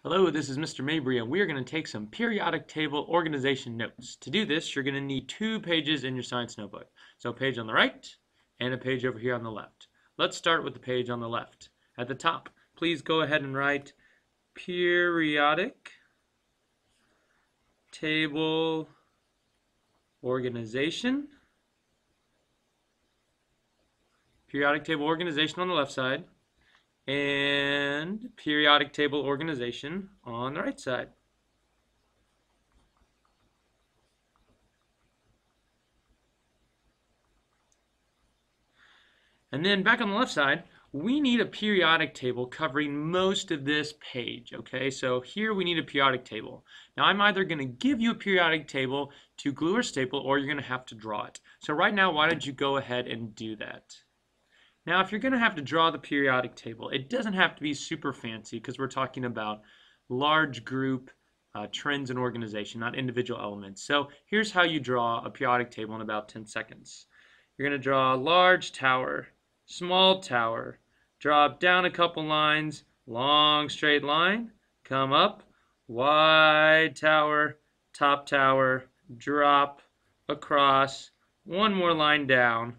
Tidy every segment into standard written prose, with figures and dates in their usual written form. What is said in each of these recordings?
Hello, this is Mr. Mabry, and we are going to take some periodic table organization notes. To do this, you're going to need 2 pages in your science notebook. So a page on the right and a page over here on the left. Let's start with the page on the left. At the top, please go ahead and write periodic table organization. Periodic table organization on the left side, and periodic table organization on the right side. And then back on the left side, we need a periodic table covering most of this page, okay? So here we need a periodic table. Now I'm either going to give you a periodic table to glue or staple, or you're going to have to draw it. So right now, why don't you go ahead and do that? Now, if you're going to have to draw the periodic table, it doesn't have to be super fancy because we're talking about large group trends and organization, not individual elements. So here's how you draw a periodic table in about 10 seconds. You're going to draw a large tower, small tower, drop down a couple lines, long straight line, come up, wide tower, top tower, drop, across, one more line down.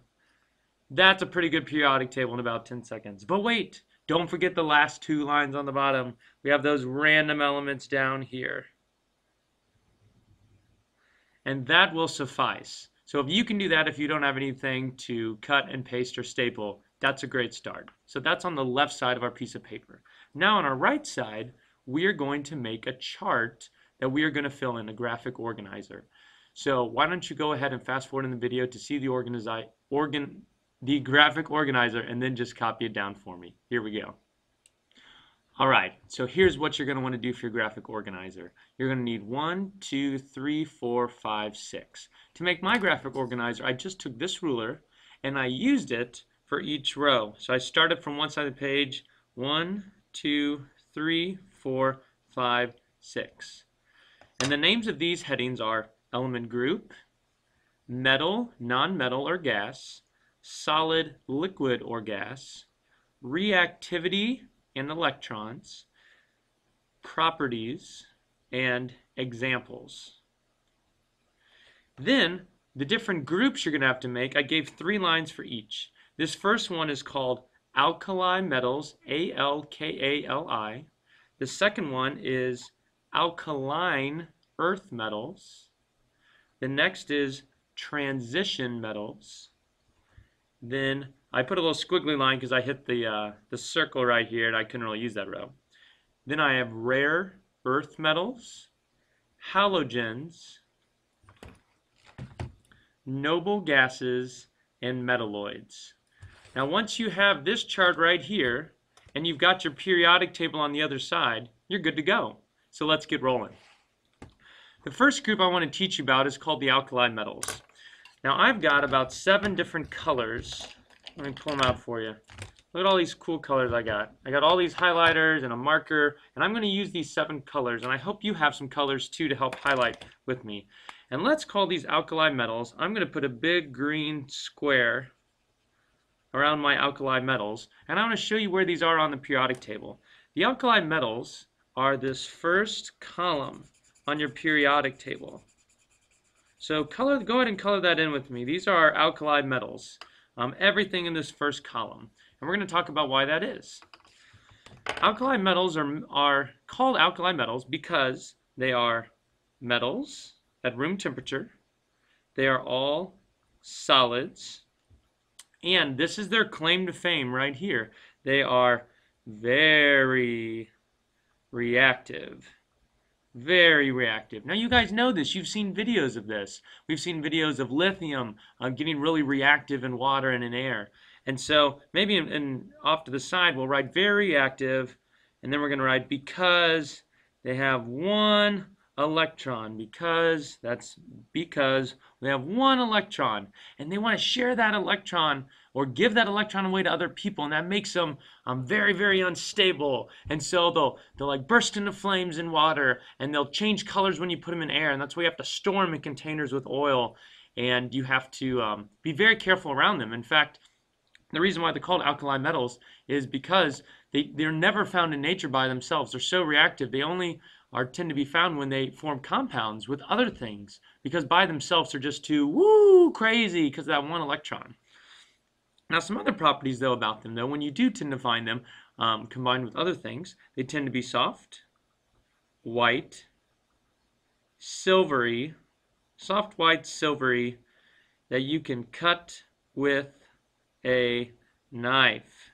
That's a pretty good periodic table in about 10 seconds. But wait, don't forget the last 2 lines on the bottom. We have those random elements down here. And that will suffice. So if you can do that, if you don't have anything to cut and paste or staple, that's a great start. So that's on the left side of our piece of paper. Now on our right side, we are going to make a chart that we are going to fill in, a graphic organizer. So why don't you go ahead and fast forward in the video to see the graphic organizer, and then just copy it down for me. Here we go. All right, so here's what you're going to want to do for your graphic organizer. You're going to need 1, 2, 3, 4, 5, 6. To make my graphic organizer, I just took this ruler and I used it for each row. So I started from one side of the page, 1, 2, 3, 4, 5, 6. And the names of these headings are element group, metal, non-metal or gas, solid, liquid, or gas, reactivity and electrons, properties, and examples. Then, the different groups you're going to have to make, I gave 3 lines for each. This first one is called alkali metals, A-L-K-A-L-I. The second one is alkaline earth metals. The next is transition metals. Then I put a little squiggly line because I hit the circle right here and I couldn't really use that row. Then I have rare earth metals, halogens, noble gases, and metalloids. Now once you have this chart right here and you've got your periodic table on the other side, you're good to go. So let's get rolling. The first group I want to teach you about is called the alkali metals. Now I've got about 7 different colors. Let me pull them out for you. Look at all these cool colors I got. I got all these highlighters and a marker, and I'm going to use these 7 colors, and I hope you have some colors too to help highlight with me. And let's call these alkali metals. I'm going to put a big green square around my alkali metals, and I want to show you where these are on the periodic table. The alkali metals are this first column on your periodic table. So go ahead and color that in with me. These are our alkali metals. Everything in this first column. And we're going to talk about why that is. Alkali metals are called alkali metals because they are metals at room temperature. They are all solids. And this is their claim to fame right here. They are very reactive. Very reactive. Now you guys know this. You've seen videos of this. We've seen videos of lithium getting really reactive in water and in air. And so maybe off to the side we'll write very reactive, and then we're going to write because they have 1 electron, because they have 1 electron, and they want to share that electron or give that electron away to other people, and that makes them very, very unstable. And so they'll like burst into flames in water, and they'll change colors when you put them in air, and that's why you have to store them in containers with oil, and you have to be very careful around them. In fact, the reason why they're called alkali metals is because They're never found in nature by themselves. They're so reactive. They only tend to be found when they form compounds with other things, because by themselves they're just too crazy because of that one electron. Now, some other properties though about them, though, when you do tend to find them combined with other things, they tend to be soft, white, silvery, soft, white, silvery, that you can cut with a knife.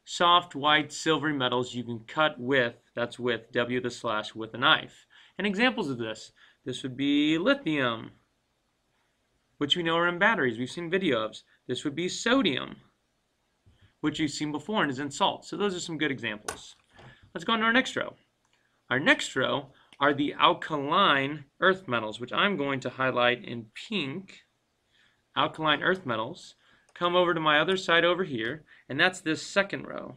Soft, white, silvery metals you can cut with, that's with, W the slash, with a knife. And examples of this would be lithium, which we know are in batteries. We've seen videos. This would be sodium, which you've seen before and is in salt. So those are some good examples. Let's go on to our next row. Our next row are the alkaline earth metals, which I'm going to highlight in pink. Alkaline earth metals. Come over to my other side over here, and that's this second row.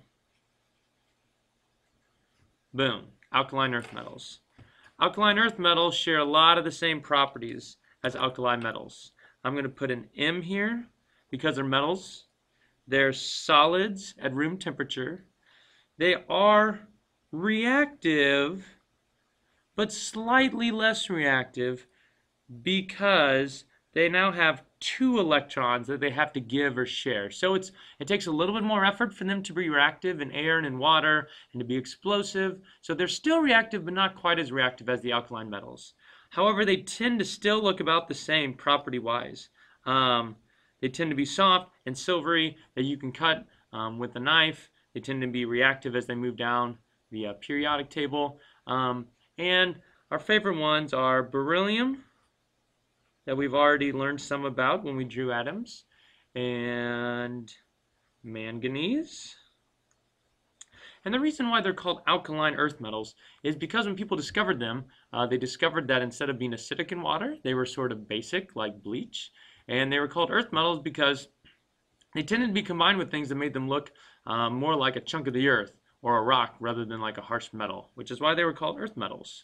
Boom, alkaline earth metals. Alkaline earth metals share a lot of the same properties as alkali metals. I'm going to put an M here because they're metals. They're solids at room temperature. They are reactive, but slightly less reactive because they now have 2 electrons that they have to give or share. So it takes a little bit more effort for them to be reactive in air and in water and to be explosive. So they're still reactive, but not quite as reactive as the alkaline metals. However, they tend to still look about the same property-wise. They tend to be soft and silvery that you can cut with a knife. They tend to be reactive as they move down the periodic table. And our favorite ones are beryllium, that we've already learned some about when we drew atoms, and manganese. And the reason why they're called alkaline earth metals is because when people discovered them, they discovered that instead of being acidic in water, they were sort of basic, like bleach. And they were called earth metals because they tended to be combined with things that made them look more like a chunk of the earth or a rock rather than like a harsh metal, which is why they were called earth metals.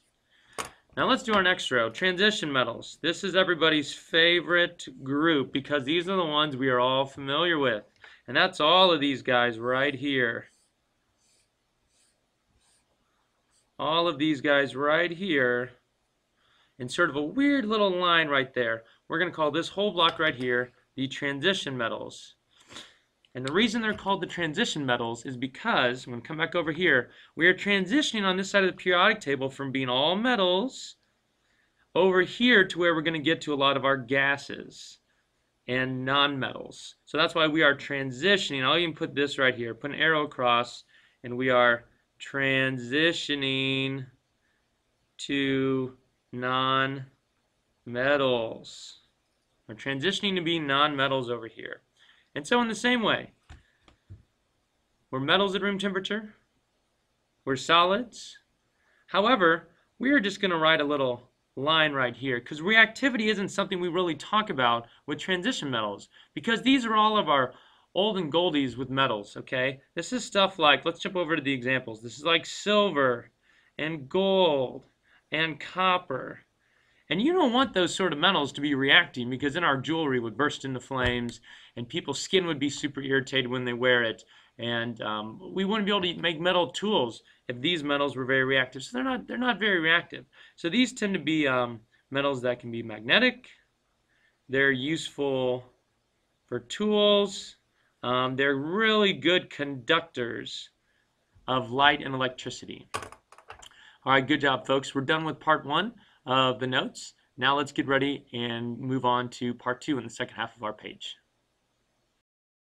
Now let's do our next row, transition metals. This is everybody's favorite group because these are the ones we are all familiar with. And that's all of these guys right here. All of these guys right here in sort of a weird little line right there. We're going to call this whole block right here the transition metals. And the reason they're called the transition metals is because, I'm going to come back over here, we are transitioning on this side of the periodic table from being all metals over here to where we're going to get to a lot of our gases and nonmetals. So that's why we are transitioning. I'll even put this right here, put an arrow across, and we are transitioning to nonmetals. We're transitioning to being nonmetals over here. And so in the same way, we're metals at room temperature, we're solids. However, we are just going to write a little line right here because reactivity isn't something we really talk about with transition metals because these are all of our olden goldies with metals, okay? This is stuff like, let's jump over to the examples. This is like silver and gold and copper. And you don't want those sort of metals to be reacting because then our jewelry would burst into flames and people's skin would be super irritated when they wear it. And we wouldn't be able to make metal tools if these metals were very reactive. So they're not very reactive. So these tend to be metals that can be magnetic. They're useful for tools. They're really good conductors of light and electricity. All right, good job, folks. We're done with part 1 of the notes. Now let's get ready and move on to part 2 in the second half of our page.